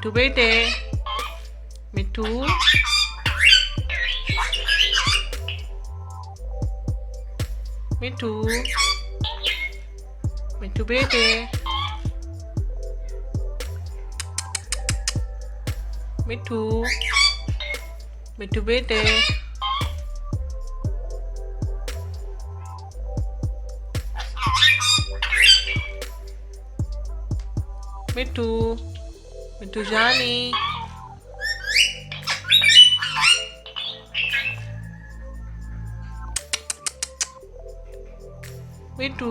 मिठू बेटे, मिठू, मिठू, मिठू बेटे, मिठू, मिठू बेटे, मिठू, मिठू जानी, मिठू,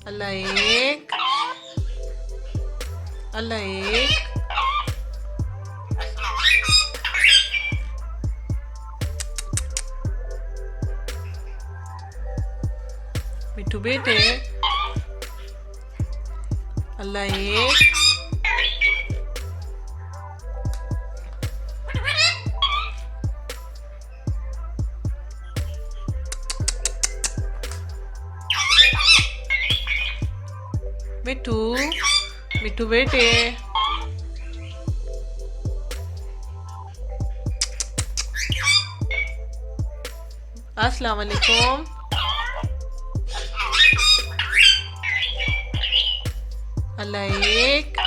अल्लाह एक, अल्लाह एक, मिठू बेटे, अल्लाह एक, मिठू, मिठू बेटे, अस्सलाम-ओ-अलैकुम, अल्लाह एक,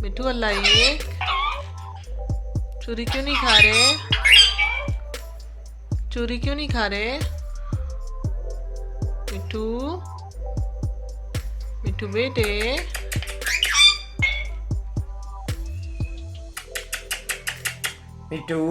मिठू अल्लाह एक, चूरी क्यों नहीं खा रहे, चूरी क्यों नहीं खा रहे, मिठू, मिठू बेटे, मिठू